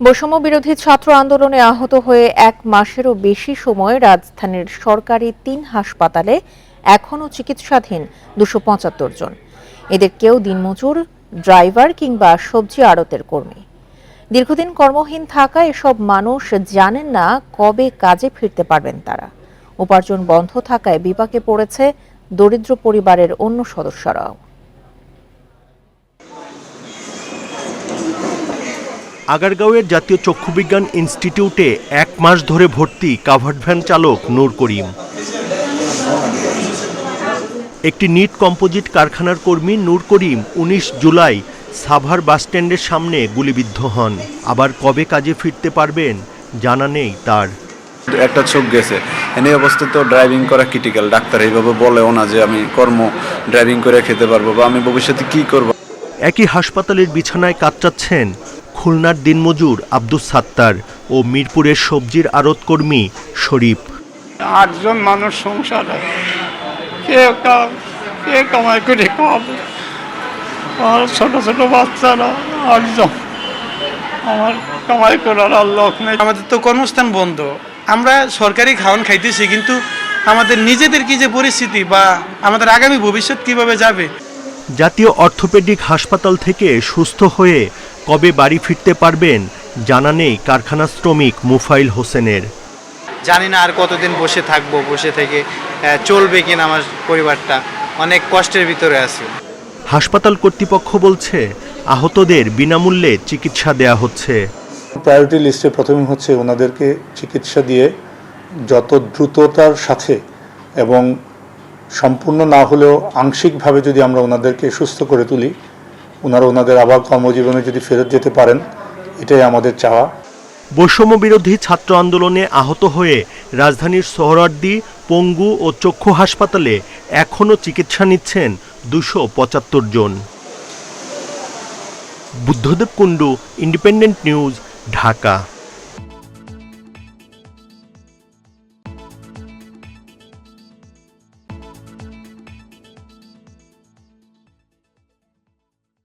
বৈষম্য বিরোধী ছাত্র আন্দোলনে আহত হয়ে ১ মাসেরও বেশি সময় রাজধানীর সরকারি ৩ হাসপাতালে এখনও চিকিৎসাধীন ২৭৫ জন। এদের কেউ দিনমজুর, ড্রাইভার কিংবা সবজি আড়তের কর্মী। দীর্ঘদিন কর্মহীন থাকা এসব মানুষ জানেন না কবে কাজে ফিরতে পারবেন তারা। উপার্জন বন্ধ থাকায় বিপাকে পড়েছে দরিদ্র পরিবারের অন্য সদস্যরাও। আগারগাঁওয়ের জাতীয় চক্ষুবিজ্ঞান ইনস্টিটিউটে ১ মাস ধরে ভর্তি কাভার্ড ভ্যান চালক নূর করিম। একটি নিট কম্পোজিট কারখানার কর্মী নূর করিম ১৯ জুলাই সাভার বাসস্ট্যান্ডের সামনে গুলিবিদ্ধ হন। আবার কবে কাজে ফিরতে পারবেন জানা নেই তার। একটা চোখ গেছে, এই অবস্থায় তো ড্রাইভিং করা ক্রিটিক্যাল। ডাক্তার এইভাবে বলেও না যে আমি ড্রাইভিং করে খেতে পারবো বা আমি ভবিষ্যতে কি করব। একই হাসপাতালের বিছানায় কাতরাচ্ছেন খুলনার দিনমজুর আব্দুস সাত্তার ও মিরপুরের সবজির আড়ত কর্মী শরীফ। ৮ জন মানুষ সংসারে, কে কামাই করে খাওয়াবে? আর ছোট ছোট বাচ্চারা ৮ জন, আমার কামাই করার আর লোক নেই। আমাদের তো কর্মস্থান বন্ধ, আমরা সরকারি খাওয়ান খাইতেছি, কিন্তু আমাদের নিজেদের কি যে পরিস্থিতি বা আমাদের আগামী ভবিষ্যৎ কিভাবে যাবে। জাতীয় অর্থোপেডিক হাসপাতাল থেকে সুস্থ হয়ে কবে বাড়ি ফিরতে পারবেন জানা নেই কারখানা শ্রমিক মুফাইল হোসেনের। জানি না আর কতদিন বসে থাকবো, বসে থেকে চলবে কিনা আমার পরিবারটা, অনেক কষ্টের ভিতরে আছে। হাসপাতাল কর্তৃপক্ষ বলছে আহতদের বিনামূল্যে চিকিৎসা দেয়া হচ্ছে। প্রায়োরিটি লিস্টে প্রথমে হচ্ছে ওনাদেরকে চিকিৎসা দিয়ে যত দ্রুততার সাথে এবং সম্পূর্ণ না হলেও আংশিকভাবে যদি আমরা ওনাদেরকে সুস্থ করে তুলি, ওনাদের আবার কর্মজীবনে যদি ফেরত যেতে পারেন, এটাই আমাদের চাওয়া। বৈষম্য বিরোধী ছাত্র আন্দোলনে আহত হয়ে রাজধানীর সোহরাওয়ার্দী, পঙ্গু ও চক্ষু হাসপাতালে এখনও চিকিৎসা নিচ্ছেন ২৭৫ জন। Buddhadeb Kundu, independent news, Dhaka.